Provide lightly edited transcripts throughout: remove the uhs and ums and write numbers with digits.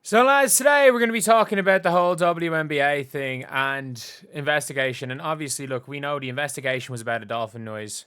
So, lads, today we're going to be talking about the whole WNBA thing and investigation. And obviously, look, we know the investigation was about a dolphin noise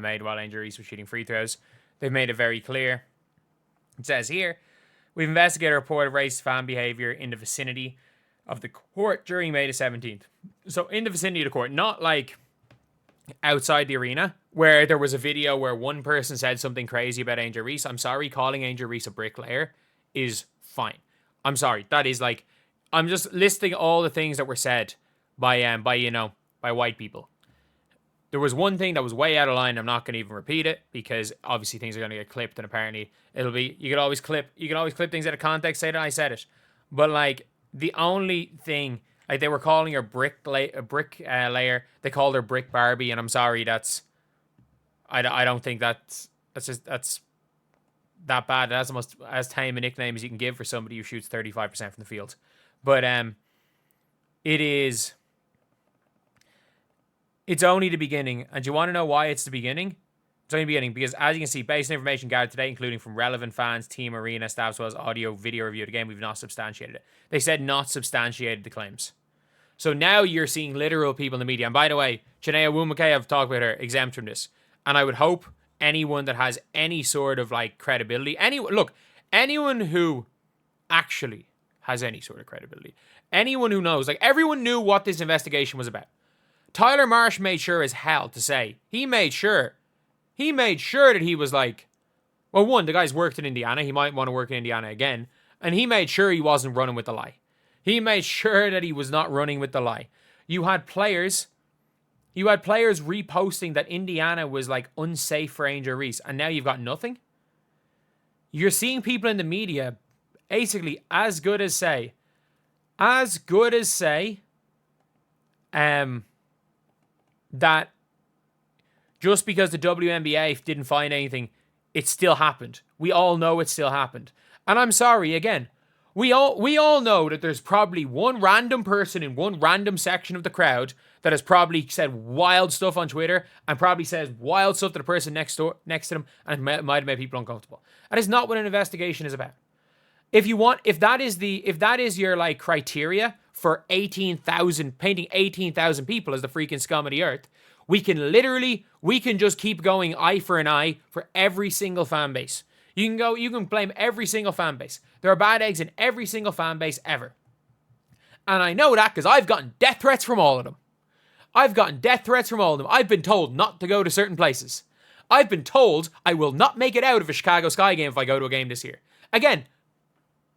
made while Angel Reese was shooting free throws. They've made it very clear. It says here, we've investigated a report of racist fan behavior in the vicinity of the court during May the 17th. So, in the vicinity of the court, not like outside the arena, where there was a video where one person said something crazy about Angel Reese. I'm sorry, calling Angel Reese a bricklayer is fine. I'm sorry. That is like, I'm just listing all the things that were said by white people. There was one thing that was way out of line. I'm not going to even repeat it because obviously things are going to get clipped, and apparently you could always clip things out of context, say that I said it. But like the only thing, like they were calling her a brick layer. They called her Brick Barbie, and I'm sorry. I don't think that's that bad. That's almost as tame a nickname as you can give for somebody who shoots 35% from the field. But it's only the beginning. And do you want to know why it's the beginning? It's only the beginning because, as you can see, based on information gathered today, including from relevant fans, team, arena staff, as well as audio, video review of the game, we've not substantiated it. They said not substantiated the claims. So now you're seeing literal people in the media. And by the way, Chinea Wumake, I've talked about her, exempt from this. And I would hope anyone that has any sort of like credibility, anyone who actually has any sort of credibility, anyone who knows, like everyone knew what this investigation was about. Tyler Marsh made sure as hell to say, he made sure that he was like, well, one, the guy's worked in Indiana, he might want to work in Indiana again, and he made sure he wasn't running with the lie. He made sure that he was not running with the lie. You had players reposting that Indiana was like unsafe for Angel Reese, and now you've got nothing. You're seeing people in the media basically as good as say that just because the WNBA didn't find anything, it still happened. We all know it still happened. And I'm sorry, again, we all know that there's probably one random person in one random section of the crowd that has probably said wild stuff on Twitter and probably says wild stuff to the person next to them, and it might have made people uncomfortable. That is not what an investigation is about. If that is your like criteria for painting 18,000 people as the freaking scum of the earth, we can just keep going eye for an eye for every single fan base. You can blame every single fan base. There are bad eggs in every single fan base ever. And I know that because I've gotten death threats from all of them. I've been told not to go to certain places. I've been told I will not make it out of a Chicago Sky game if I go to a game this year. Again,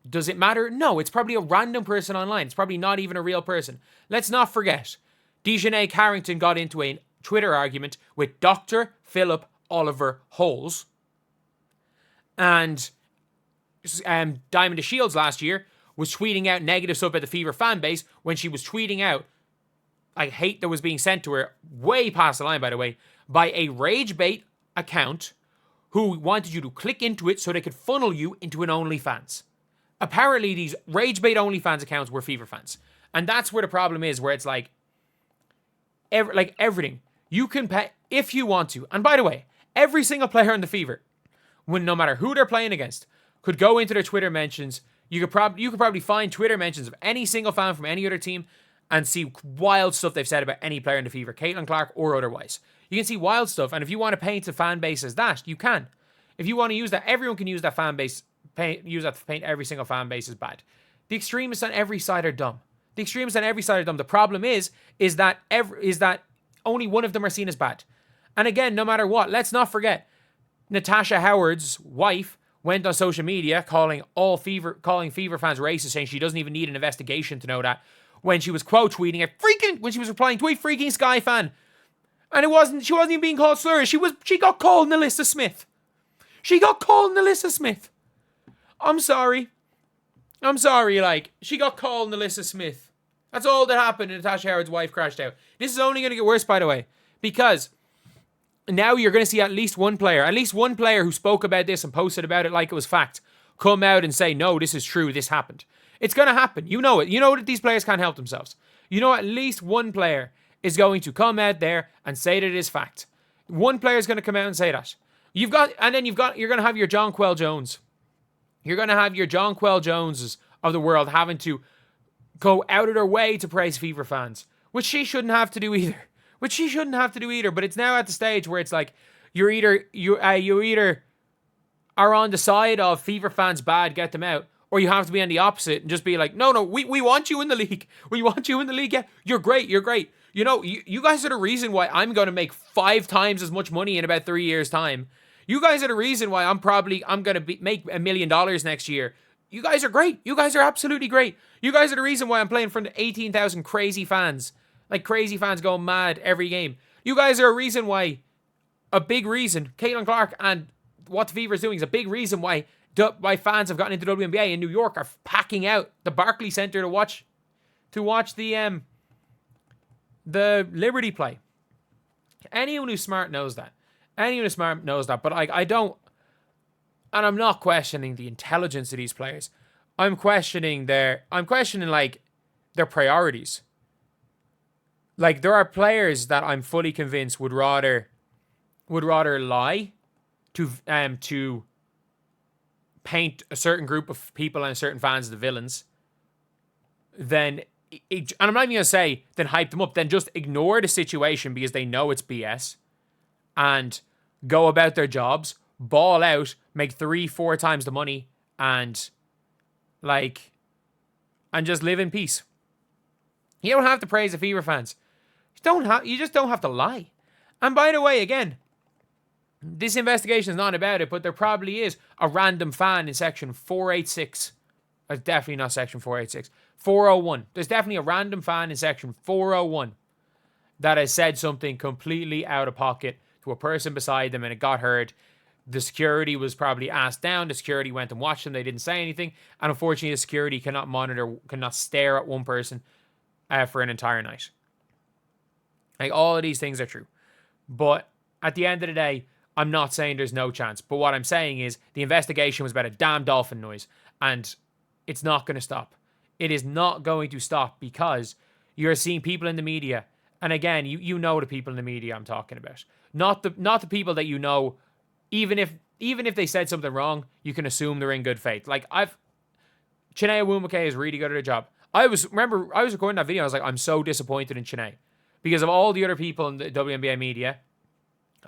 does it matter? No, it's probably a random person online. It's probably not even a real person. Let's not forget, Dejanay Carrington got into a Twitter argument with Dr. Philip Oliver Holes. And Diamond Shields last year was tweeting out negative stuff about the Fever fan base when she was tweeting out hate that was being sent to her, way past the line, by the way, by a rage bait account who wanted you to click into it so they could funnel you into an OnlyFans. Apparently, these rage bait OnlyFans accounts were Fever fans. And that's where the problem is, where it's like everything. You can pay if you want to. And by the way, every single player in the Fever, no matter who they're playing against, could go into their Twitter mentions. You could probably find Twitter mentions of any single fan from any other team and see wild stuff they've said about any player in the Fever, Caitlin Clark or otherwise. You can see wild stuff, and if you want to paint a fan base as that, you can. If you want to use that, everyone can use that fan base. Use that to paint every single fan base as bad. The extremists on every side are dumb. The problem is that only one of them are seen as bad. And again, no matter what, let's not forget, Natasha Howard's wife went on social media calling Fever fans racist, saying she doesn't even need an investigation to know that, when she was quote tweeting when she was replying to a freaking Sky fan. And she wasn't even being called slurs. She got called Nalissa Smith. I'm sorry, she got called Nalissa Smith. That's all that happened, and Natasha Howard's wife crashed out. This is only going to get worse, by the way, because now you're going to see at least one player who spoke about this and posted about it like it was fact, come out and say, no, this is true, this happened. It's going to happen. You know it. You know that these players can't help themselves. You know at least one player is going to come out there and say that it is fact. One player is going to come out and say that. You're going to have your Jonquel Jones. You're going to have your Jonquel Joneses of the world having to go out of their way to praise FIFA fans, which she shouldn't have to do either. But it's now at the stage where it's like you either are on the side of FIFA fans bad, get them out, or you have to be on the opposite and just be like, no, we want you in the league. We want you in the league. Yeah, you're great. You know, you guys are the reason why I'm going to make 5 times as much money in about 3 years' time. You guys are the reason why I'm going to make $1 million next year. You guys are great. You guys are absolutely great. You guys are the reason why I'm playing in front of 18,000 crazy fans. Like crazy fans going mad every game. You guys are a big reason, Caitlin Clark and what the FIFA is doing is a big reason why fans have gotten into WNBA in New York are packing out the Barclays Center to watch the Liberty play. Anyone who's smart knows that. But I don't, and I'm not questioning the intelligence of these players. I'm questioning like their priorities. Like there are players that I'm fully convinced would rather lie to paint a certain group of people and certain fans as the villains and I'm not even going to say then hype them up, then just ignore the situation because they know it's BS and go about their jobs, ball out, make 3-4 times the money and just live in peace. You don't have to praise the FIFA fans. You just don't have to lie. And by the way, again, this investigation is not about it, but there probably is a random fan in section 486. Definitely not section 486. 401. There's definitely a random fan in section 401 that has said something completely out of pocket to a person beside them and it got heard. The security was probably asked down. The security went and watched them. They didn't say anything. And unfortunately, the security cannot stare at one person for an entire night. Like, all of these things are true. But at the end of the day, I'm not saying there's no chance. But what I'm saying is the investigation was about a damn dolphin noise. And it's not going to stop. It is not going to stop because you're seeing people in the media. And again, you know the people in the media I'm talking about. Not the people that you know, even if they said something wrong, you can assume they're in good faith. Like, Chinea Nwumike is really good at her job. I was recording that video, I was like, I'm so disappointed in Chinea. Because of all the other people in the WNBA media,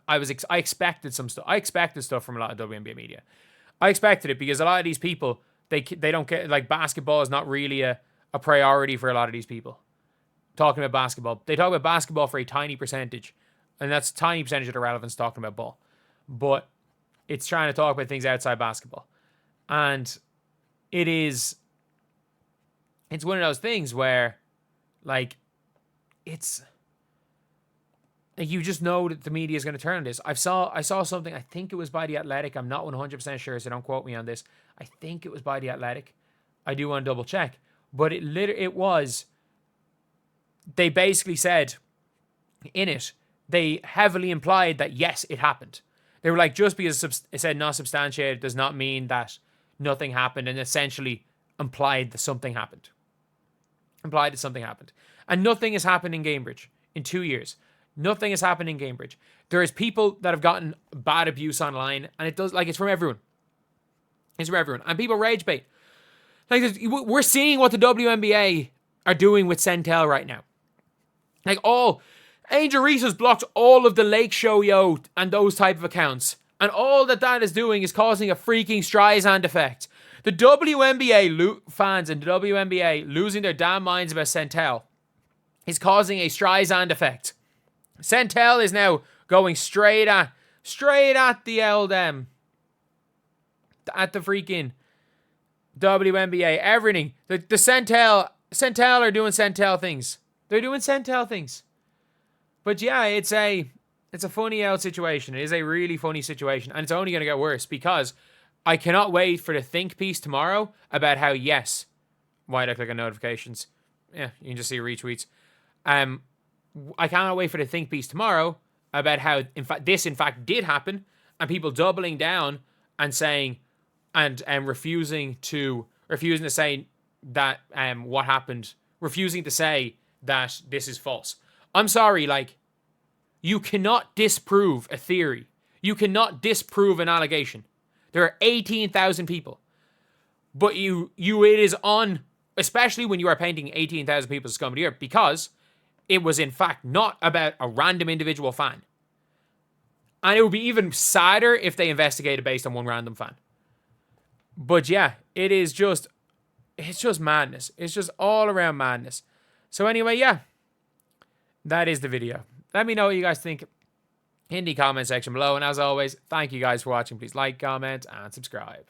I expected some stuff. I expected stuff from a lot of WNBA media. I expected it because a lot of these people, they don't get, like, basketball is not really a priority for a lot of these people. Talking about basketball. They talk about basketball for a tiny percentage. And that's a tiny percentage of the relevance talking about ball. But it's trying to talk about things outside basketball. And it's one of those things where, like, you just know that the media is going to turn on this. I saw something, I think it was by The Athletic. I'm not 100% sure, so don't quote me on this. I think it was by The Athletic. I do want to double check. But it was, they basically said in it, they heavily implied that yes, it happened. They were like, just because it said not substantiated does not mean that nothing happened, and essentially implied that something happened. And nothing has happened in Cambridge in 2 years. Nothing has happened in Cambridge. There is people that have gotten bad abuse online, and it's from everyone. It's from everyone. And people rage bait. Like, we're seeing what the WNBA are doing with Centel right now. Like, Angel Reese has blocked all of the Lake Show Yo and those type of accounts. And all that is doing is causing a freaking Streisand effect. The WNBA fans and the WNBA losing their damn minds about Centel is causing a Streisand effect. Centel is now going straight at the LDM. At the freaking WNBA. Everything. The Centel are doing Centel things. They're doing Centel things. But yeah, it's a funny out situation. It is a really funny situation. And it's only going to get worse because I cannot wait for the think piece tomorrow about how, yes, why did I click on notifications? Yeah, you can just see retweets. I cannot wait for the think piece tomorrow about how, this in fact did happen, and people doubling down and saying, and refusing to say that what happened, refusing to say that this is false. I'm sorry, like, you cannot disprove a theory. You cannot disprove an allegation. There are 18,000 people. But it is on, especially when you are painting 18,000 people as scum of the earth, because it was in fact not about a random individual fan. And it would be even sadder if they investigated based on one random fan. But yeah, it's just madness. It's just all around madness. So anyway, yeah, that is the video. Let me know what you guys think in the comment section below. And as always, thank you guys for watching. Please like, comment, and subscribe.